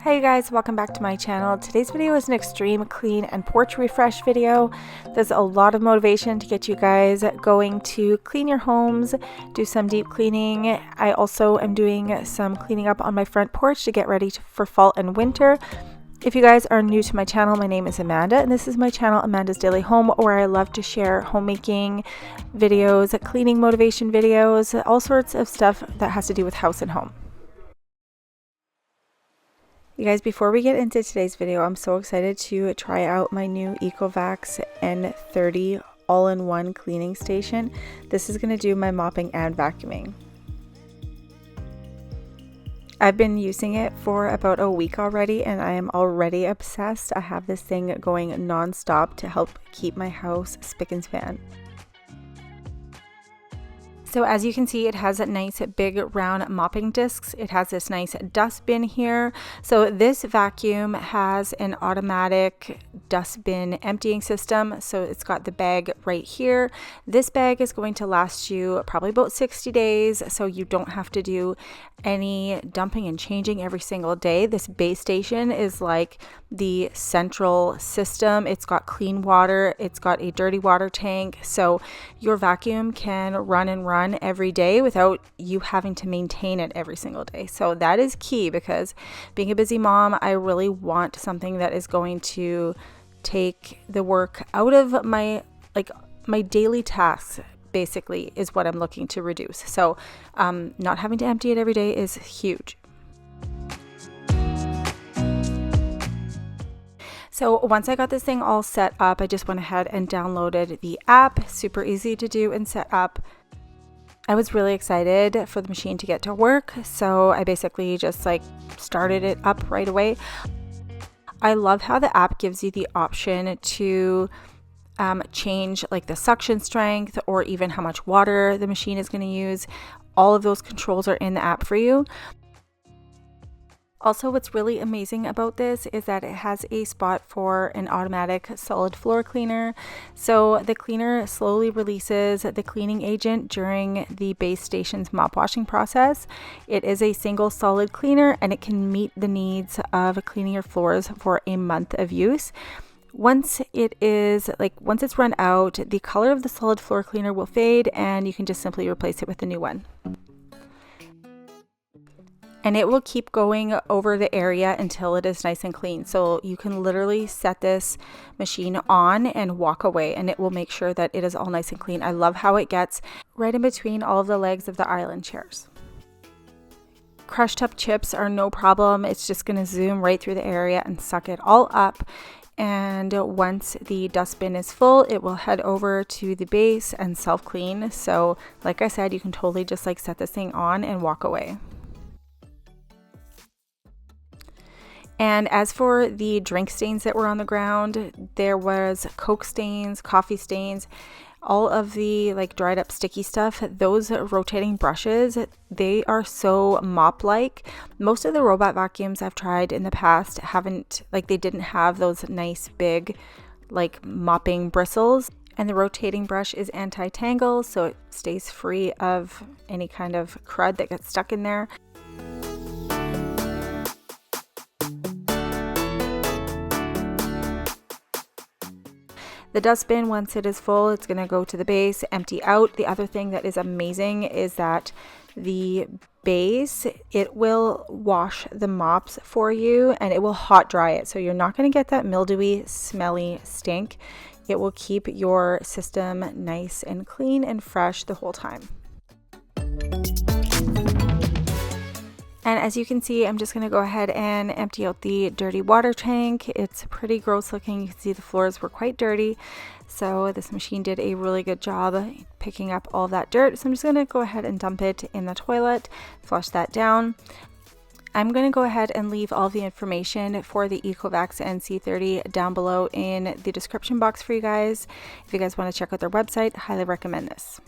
Hey guys, welcome back to my channel. Today's video is an extreme clean and porch refresh video. There's a lot of motivation to get you guys going to clean your homes, do some deep cleaning. I also am doing some cleaning up on my front porch to get ready for fall and winter. If you guys are new to my channel, my name is Amanda and this is my channel Amanda's Daily Home, where I love to share homemaking videos, cleaning motivation videos, all sorts of stuff that has to do with house and home. You guys, before we get into today's video, I'm so excited to try out my new Ecovacs N30 all-in-one cleaning station. This is going to do my mopping and vacuuming. I've been using it for about a week already and I am already obsessed. I have this thing going non-stop to help keep my house spick and span. So as you can see, it has a nice big round mopping discs. It has this nice dustbin here. So this vacuum has an automatic dustbin emptying system. So it's got the bag right here. This bag is going to last you probably about 60 days. So you don't have to do any dumping and changing every single day. This base station is like the central system. It's got clean water. It's got a dirty water tank. So your vacuum can run and run every day without you having to maintain it every single day. So that is key, because being a busy mom, I really want something that is going to take the work out of my daily tasks. Basically is what I'm looking to reduce. So not having to empty it every day is huge. So once I got this thing all set up, I just went ahead and downloaded the app. Super easy to do and set up. I was really excited for the machine to get to work, so I basically just started it up right away. I love how the app gives you the option to change the suction strength or even how much water the machine is going to use. All of those controls are in the app for you. Also, what's really amazing about this is that it has a spot for an automatic solid floor cleaner. So the cleaner slowly releases the cleaning agent during the base station's mop washing process. It is a single solid cleaner and it can meet the needs of cleaning your floors for a month of use. Once it's run out, the color of the solid floor cleaner will fade and you can just simply replace it with a new one. And it will keep going over the area until it is nice and clean. So you can literally set this machine on and walk away and it will make sure that it is all nice and clean. I love how it gets right in between all of the legs of the island chairs. Crushed up chips are no problem. It's just going to zoom right through the area and suck it all up. And once the dustbin is full, it will head over to the base and self-clean. So like I said, you can totally just set this thing on and walk away. And as for the drink stains that were on the ground, there was Coke stains, coffee stains, all of the dried up sticky stuff. Those rotating brushes, they are so mop-like. Most of the robot vacuums I've tried in the past they didn't have those nice big mopping bristles. And the rotating brush is anti-tangle, so it stays free of any kind of crud that gets stuck in there. The dustbin, once it is full, it's going to go to the base, empty out. The other thing that is amazing is that the base, it will wash the mops for you and it will hot dry it. So you're not going to get that mildewy, smelly stink. It will keep your system nice and clean and fresh the whole time. And as you can see, I'm just going to go ahead and empty out the dirty water tank. It's pretty gross looking. You can see the floors were quite dirty. So this machine did a really good job picking up all that dirt. So I'm just going to go ahead and dump it in the toilet, flush that down. I'm going to go ahead and leave all the information for the Ecovacs NC30 down below in the description box for you guys. If you guys want to check out their website, highly recommend this.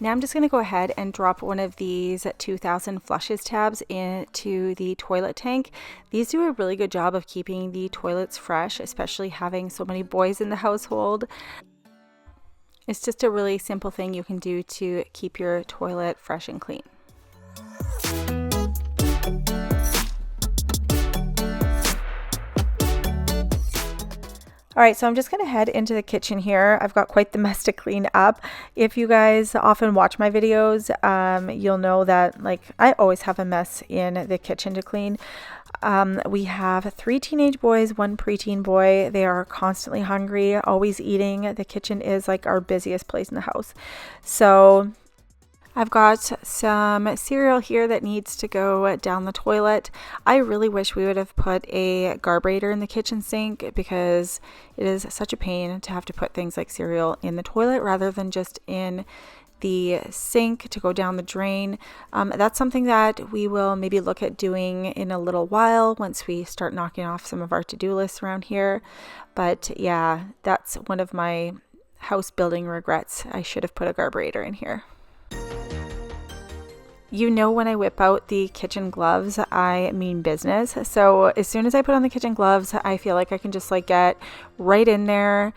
Now I'm just going to go ahead and drop one of these 2000 flushes tabs into the toilet tank. These do a really good job of keeping the toilets fresh, especially having so many boys in the household. It's just a really simple thing you can do to keep your toilet fresh and clean. All right, so I'm just going to head into the kitchen here. I've got quite the mess to clean up. If you guys often watch my videos, you'll know that like I always have a mess in the kitchen to clean. We have 3 teenage boys, 1 preteen boy. They are constantly hungry, always eating. The kitchen is like our busiest place in the house. So I've got some cereal here that needs to go down the toilet. I really wish we would have put a garburator in the kitchen sink because it is such a pain to have to put things like cereal in the toilet rather than just in the sink to go down the drain. That's something that we will maybe look at doing in a little while once we start knocking off some of our to-do lists around here. But yeah, that's one of my house building regrets. I should have put a garburator in here. You know, when I whip out the kitchen gloves, I mean business. So as soon as I put on the kitchen gloves, I feel like I can just like get right in there.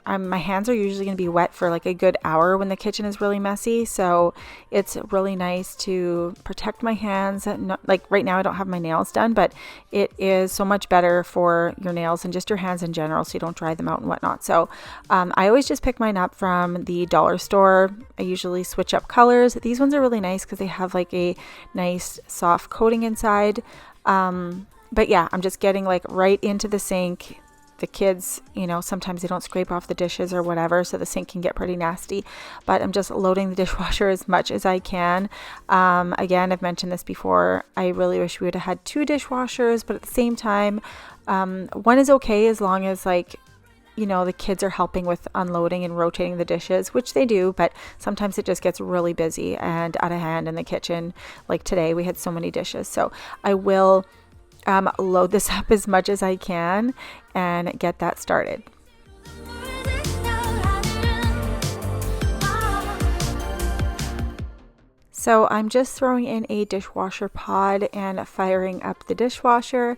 My hands are usually going to be wet for like a good hour when the kitchen is really messy. So it's really nice to protect my hands. Like right now I don't have my nails done, but it is so much better for your nails and just your hands in general so you don't dry them out and whatnot. So I always just pick mine up from the dollar store. I usually switch up colors. These ones are really nice because they have like a nice soft coating inside. But yeah, I'm just getting like right into the sink. The kids, you know, sometimes they don't scrape off the dishes or whatever, so the sink can get pretty nasty, but I'm just loading the dishwasher as much as I can. Again, I've mentioned this before, I really wish we would have had 2 dishwashers, but at the same time, one is okay as long as like, you know, the kids are helping with unloading and rotating the dishes, which they do, but sometimes it just gets really busy and out of hand in the kitchen. Like today we had so many dishes, so I will load this up as much as I can and get that started. So I'm just throwing in a dishwasher pod and firing up the dishwasher.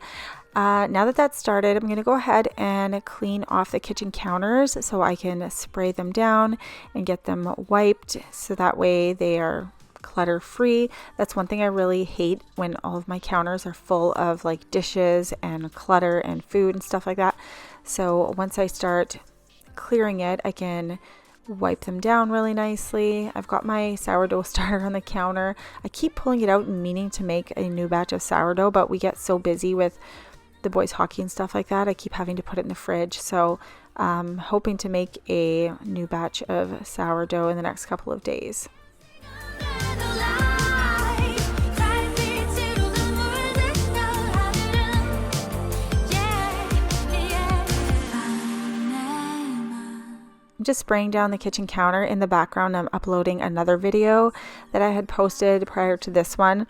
Now that that's started, I'm going to go ahead and clean off the kitchen counters so I can spray them down and get them wiped so that way they are clutter free. That's one thing I really hate, when all of my counters are full of like dishes and clutter and food and stuff like that. So once I start clearing it, I can wipe them down really nicely. I've got my sourdough starter on the counter. I keep pulling it out and meaning to make a new batch of sourdough, but we get so busy with the boys' hockey and stuff like that, I keep having to put it in the fridge. So hoping to make a new batch of sourdough in the next couple of days. Just spraying down the kitchen counter. In the background, I'm uploading another video that I had posted prior to this one.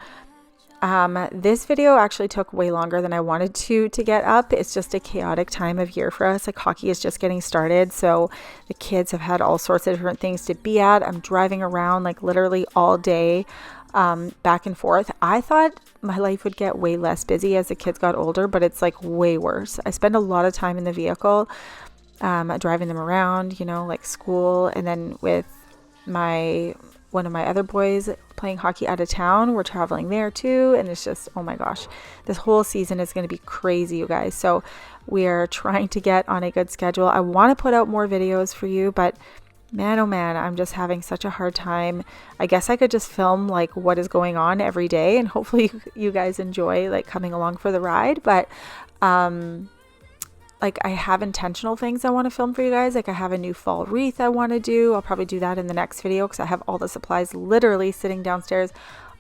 This video actually took way longer than I wanted to get up. It's just a chaotic time of year for us. Like hockey is just getting started, so the kids have had all sorts of different things to be at. I'm driving around like literally all day, back and forth. I thought my life would get way less busy as the kids got older, but it's like way worse. I spend a lot of time in the vehicle, driving them around, you know, like school, and then with one of my other boys playing hockey out of town, we're traveling there too, and it's just, oh my gosh, this whole season is going to be crazy, you guys. So we're trying to get on a good schedule. I want to put out more videos for you, but man, oh man, I'm just having such a hard time. I guess I could just film like what is going on every day, and hopefully you guys enjoy like coming along for the ride. But like I have intentional things I want to film for you guys. Like I have a new fall wreath I want to do. I'll probably do that in the next video because I have all the supplies literally sitting downstairs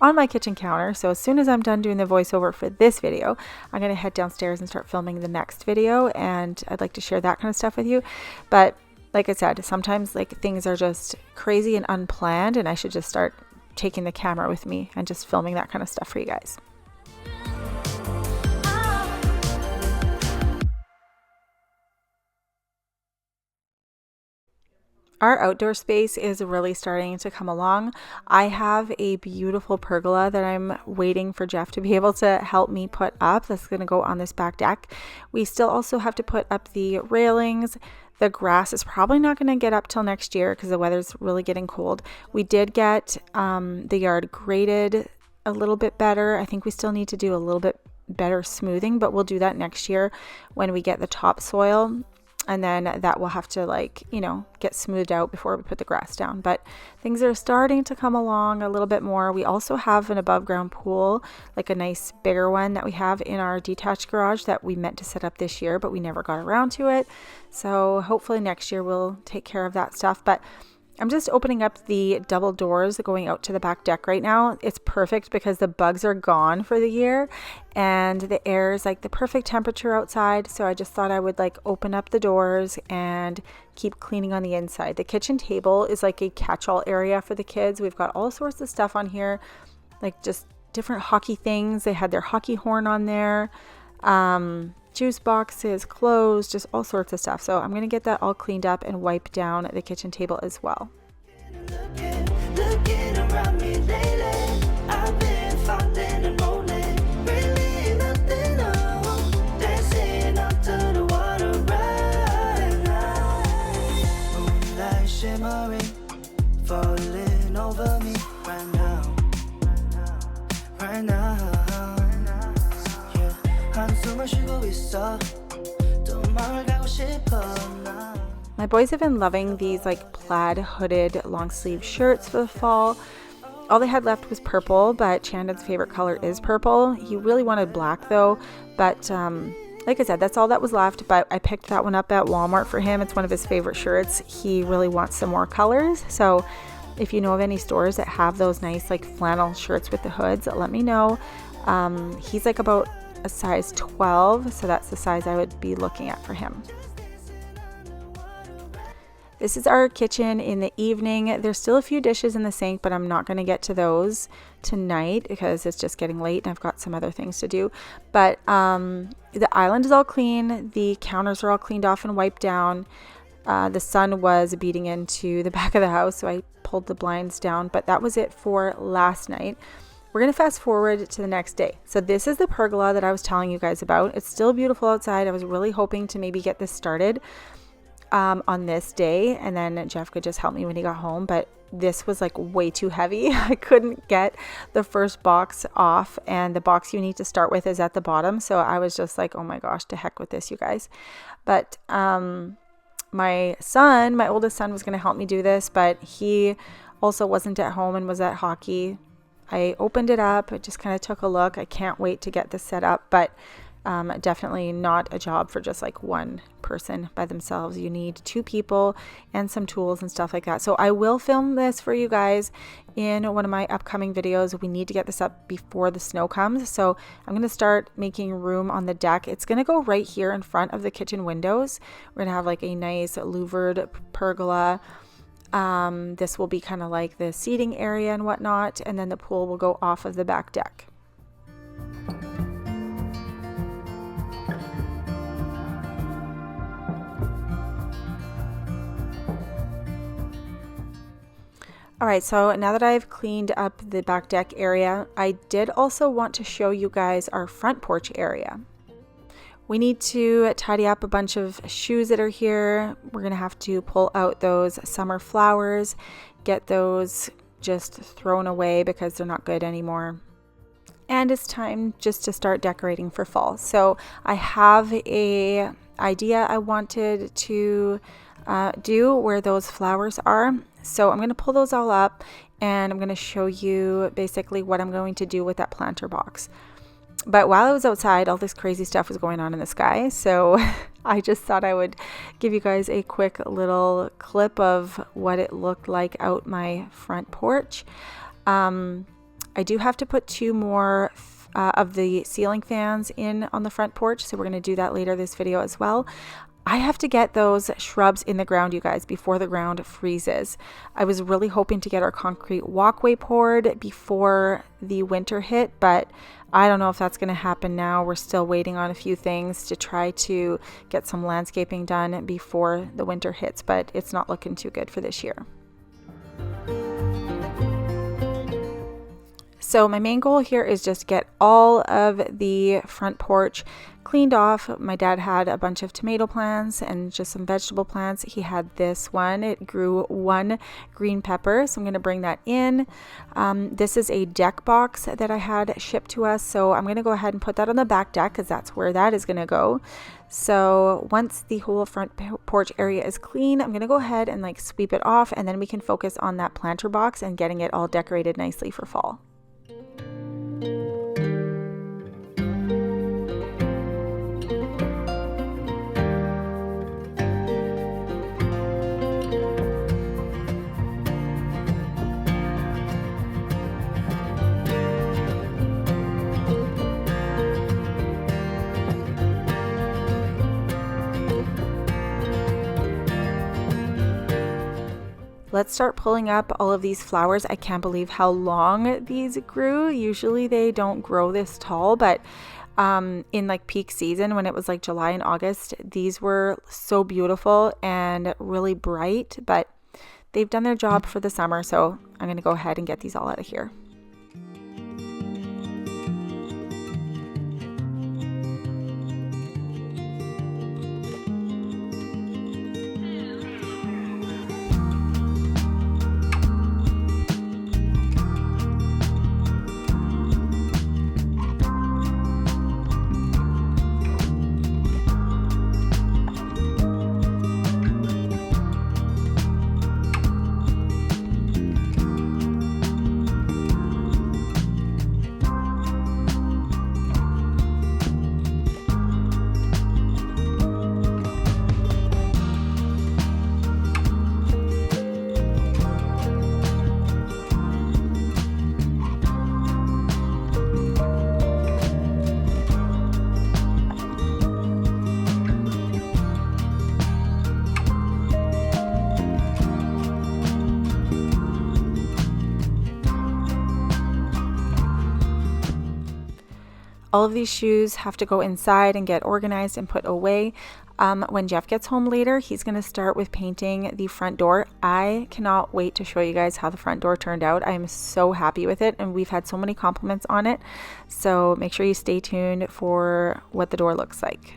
on my kitchen counter. So as soon as I'm done doing the voiceover for this video, I'm going to head downstairs and start filming the next video, and I'd like to share that kind of stuff with you. But like I said, sometimes like things are just crazy and unplanned, and I should just start taking the camera with me and just filming that kind of stuff for you guys. Our outdoor space is really starting to come along. I have a beautiful pergola that I'm waiting for Jeff to be able to help me put up. That's going to go on this back deck. We still also have to put up the railings. The grass is probably not going to get up till next year because the weather's really getting cold. We did get the yard graded a little bit better. I think we still need to do a little bit better smoothing, but we'll do that next year when we get the topsoil. And then that will have to, like, you know, get smoothed out before we put the grass down. But things are starting to come along a little bit more. We also have an above ground pool, like a nice bigger one that we have in our detached garage that we meant to set up this year, but we never got around to it. So hopefully next year we'll take care of that stuff. But I'm just opening up the double doors going out to the back deck right now. It's perfect because the bugs are gone for the year and the air is like the perfect temperature outside. So I just thought I would like open up the doors and keep cleaning on the inside. The kitchen table is like a catch-all area for the kids. We've got all sorts of stuff on here, like just different hockey things. They had their hockey horn on there. Juice boxes, clothes, just all sorts of stuff. So I'm going to get that all cleaned up and wipe down the kitchen table as well. My boys have been loving these like plaid hooded long sleeve shirts for the fall. All they had left was purple, but Chandon's favorite color is purple. He really wanted black though, but like I said, that's all that was left. But I picked that one up at Walmart for him. It's one of his favorite shirts. He really wants some more colors. So if you know of any stores that have those nice like flannel shirts with the hoods, let me know. He's like about a size 12, so that's the size I would be looking at for him. This is our kitchen in the evening. There's still a few dishes in the sink, but I'm not going to get to those tonight because it's just getting late and I've got some other things to do. But the island is all clean. The counters are all cleaned off and wiped down. The sun was beating into the back of the house, so I pulled the blinds down. But that was it for last night. We're going to fast forward to the next day. So this is the pergola that I was telling you guys about. It's still beautiful outside. I was really hoping to maybe get this started on this day, and then Jeff could just help me when he got home, but this was like way too heavy. I couldn't get the first box off, and the box you need to start with is at the bottom. So I was just like, oh my gosh, to heck with this, you guys. But my oldest son was going to help me do this, but he also wasn't at home and was at hockey. I opened it up. I just kind of took a look. I can't wait to get this set up, but definitely not a job for just like one person by themselves. You need two people and some tools and stuff like that. So I will film this for you guys in one of my upcoming videos. We need to get this up before the snow comes. So I'm going to start making room on the deck. It's going to go right here in front of the kitchen windows. We're going to have like a nice louvered pergola. This will be kind of like the seating area and whatnot. And then the pool will go off of the back deck. All right, so now that I've cleaned up the back deck area, I did also want to show you guys our front porch area. We need to tidy up a bunch of shoes that are here. We're going to have to pull out those summer flowers, get those just thrown away because they're not good anymore. And it's time just to start decorating for fall. So I have an idea I wanted to do where those flowers are. So I'm going to pull those all up and I'm going to show you basically what I'm going to do with that planter box. But while I was outside, all this crazy stuff was going on in the sky. So I just thought I would give you guys a quick little clip of what it looked like out my front porch. I do have to put two more of the ceiling fans in on the front porch. So we're going to do that later this video as well. I have to get those shrubs in the ground, you guys, before the ground freezes. I was really hoping to get our concrete walkway poured before the winter hit, but I don't know if that's going to happen now. We're still waiting on a few things to try to get some landscaping done before the winter hits, but it's not looking too good for this year. So my main goal here is just get all of the front porch cleaned off. My dad had a bunch of tomato plants and just some vegetable plants. He had this one. It grew one green pepper, so I'm going to bring that in. This is a deck box that I had shipped to us, so I'm going to go ahead and put that on the back deck because that's where that is going to go. So once the whole front porch area is clean, I'm going to go ahead and like sweep it off, and then we can focus on that planter box and getting it all decorated nicely for fall. Let's start pulling up all of these flowers. I can't believe how long these grew. Usually they don't grow this tall, but in like peak season when it was like July and August, these were so beautiful and really bright, but they've done their job for the summer. So I'm going to go ahead and get these all out of here. All of these shoes have to go inside and get organized and put away. When Jeff gets home later, he's going to start with painting the front door. I cannot wait to show you guys how the front door turned out. I am so happy with it, and we've had so many compliments on it. So make sure you stay tuned for what the door looks like.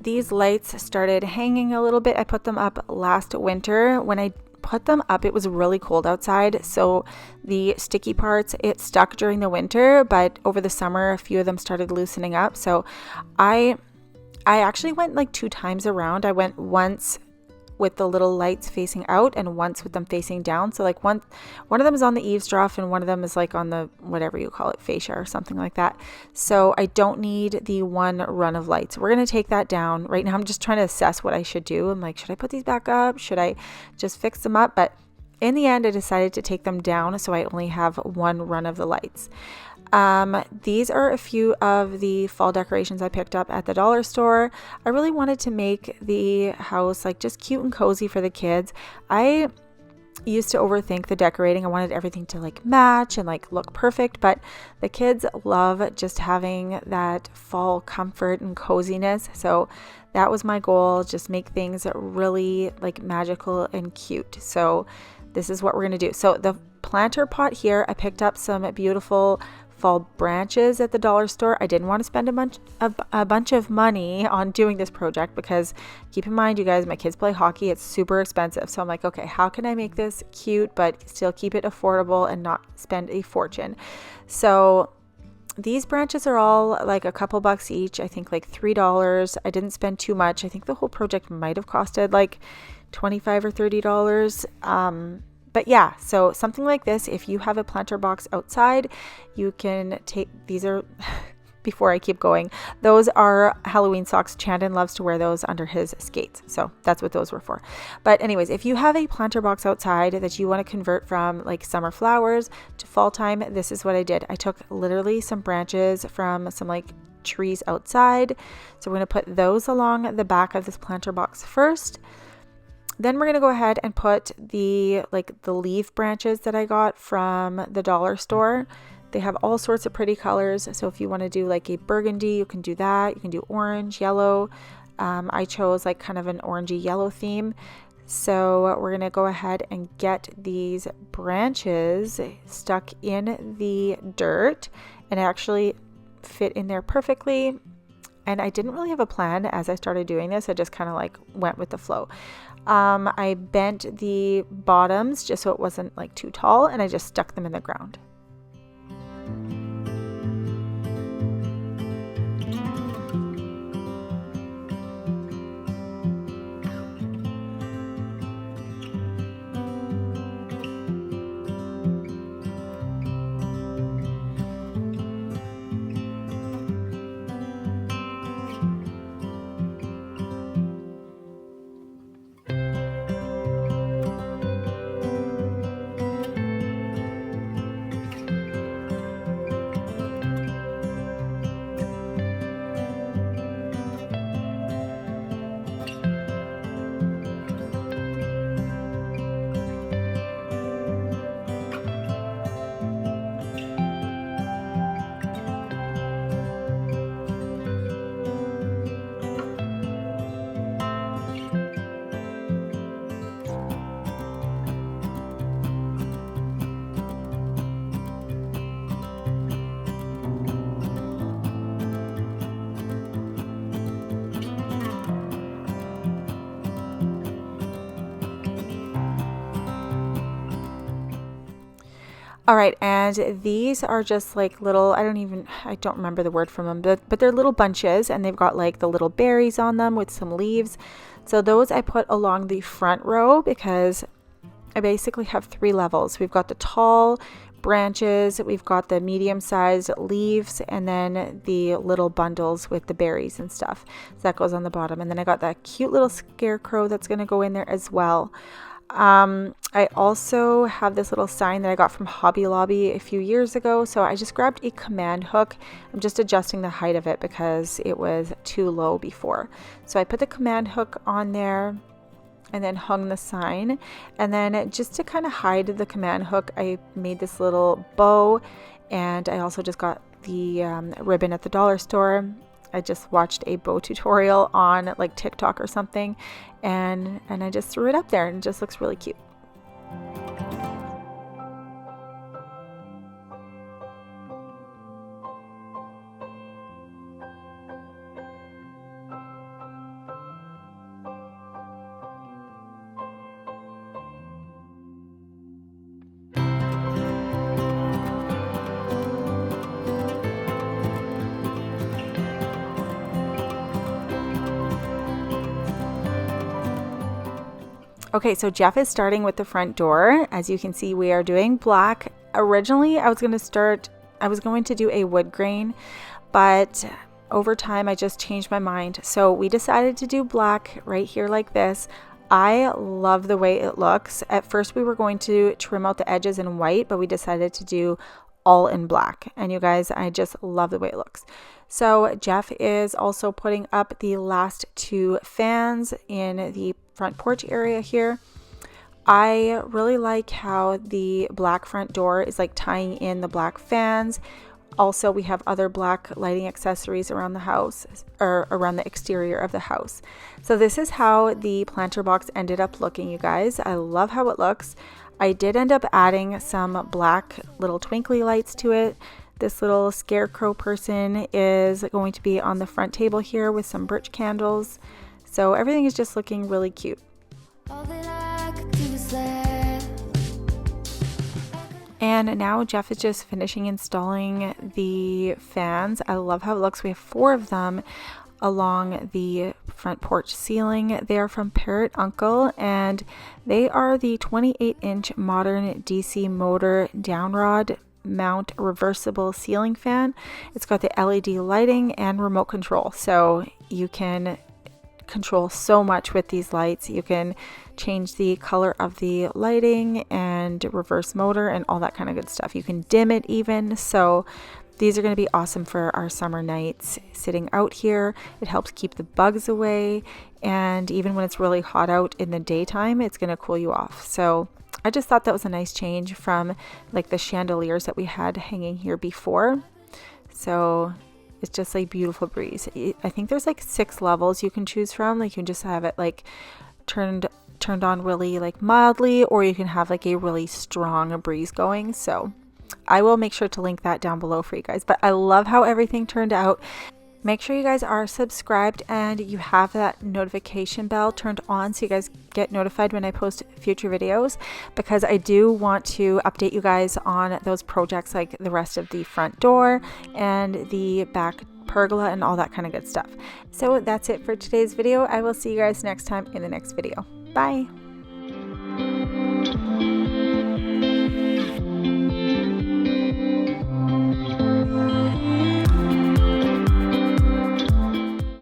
These lights started hanging a little bit. I put them up last winter. When I put them up, it was really cold outside, so the sticky parts, it stuck during the winter, but over the summer a few of them started loosening up. So I actually went like 2 times around. I went once with the little lights facing out and once with them facing down. So like one of them is on the eaves trough and one of them is like on the, whatever you call it, fascia or something like that. So I don't need the one run of lights. We're going to take that down. Right now I'm just trying to assess what I should do. I'm like, should I put these back up? Should I just fix them up? But in the end, I decided to take them down so I only have one run of the lights. These are a few of the fall decorations I picked up at the dollar store. I really wanted to make the house like just cute and cozy for the kids. I used to overthink the decorating. I wanted everything to like match and like look perfect, but the kids love just having that fall comfort and coziness. So that was my goal, just make things really like magical and cute. So this is what we're going to do. So the planter pot here, I picked up some beautiful fall branches at the dollar store. I didn't want to spend a bunch of money on doing this project because keep in mind, you guys, my kids play hockey. It's super expensive. So I'm like, okay, how can I make this cute but still keep it affordable and not spend a fortune? So these branches are all like a couple bucks each. I think like $3. I didn't spend too much. I think the whole project might have costed like $25 or $30. But yeah, so something like this, if you have a planter box outside, you can take, these are, before I keep going, those are Halloween socks. Chandon loves to wear those under his skates. So that's what those were for. But anyways, if you have a planter box outside that you want to convert from like summer flowers to fall time, this is what I did. I took literally some branches from some like trees outside. So we're going to put those along the back of this planter box first. Then we're going to go ahead and put the leaf branches that I got from the dollar store. They have all sorts of pretty colors. So if you want to do like a burgundy, you can do that. You can do orange, yellow. I chose like kind of an orangey yellow theme. So we're going to go ahead and get these branches stuck in the dirt, and it actually fit in there perfectly. And I didn't really have a plan as I started doing this. I just kind of like went with the flow. I bent the bottoms just so it wasn't like too tall, and I just stuck them in the ground. All right, and these are just like little, I don't remember the word from them, but they're little bunches, and they've got like the little berries on them with some leaves. So those I put along the front row because I basically have 3 levels. We've got the tall branches, we've got the medium-sized leaves, and then the little bundles with the berries and stuff. So that goes on the bottom. And then I got that cute little scarecrow that's going to go in there as well. I also have this little sign that I got from Hobby Lobby a few years ago. So I just grabbed a command hook. I'm just adjusting the height of it because it was too low before. So I put the command hook on there and then hung the sign. And then just to kind of hide the command hook, I made this little bow, and I also just got the ribbon at the dollar store. I just watched a bow tutorial on like TikTok or something, and I just threw it up there, and it just looks really cute. Okay, so Jeff is starting with the front door. As you can see, we are doing black. Originally, I was going to do a wood grain, but over time, I just changed my mind. So we decided to do black right here like this. I love the way it looks. At first, we were going to trim out the edges in white, but we decided to do all in black. And you guys, I just love the way it looks. So Jeff is also putting up the last 2 fans in the front porch area here. I really like how the black front door is like tying in the black fans. Also, we have other black lighting accessories around the house, or around the exterior of the house. So this is how the planter box ended up looking, you guys. I love how it looks. I did end up adding some black little twinkly lights to it. This little scarecrow person is going to be on the front table here with some birch candles. So everything is just looking really cute. And now Jeff is just finishing installing the fans. I love how it looks. We have 4 of them along the front porch ceiling. They are from Parrot Uncle, and they are the 28-inch modern DC motor downrod mount reversible ceiling fan. It's got the LED lighting and remote control, so you can control so much with these lights. You can change the color of the lighting and reverse motor and all that kind of good stuff. You can dim it even. So these are going to be awesome for our summer nights sitting out here. It helps keep the bugs away, and even when it's really hot out in the daytime, it's going to cool you off. So I just thought that was a nice change from like the chandeliers that we had hanging here before. So it's just like beautiful breeze. I think there's like 6 levels you can choose from. Like you can just have it like turned on really like mildly, or you can have like a really strong breeze going. So I will make sure to link that down below for you guys. But I love how everything turned out. Make sure you guys are subscribed and you have that notification bell turned on so you guys get notified when I post future videos, because I do want to update you guys on those projects, like the rest of the front door and the back pergola and all that kind of good stuff. So that's it for today's video. I will see you guys next time in the next video. Bye.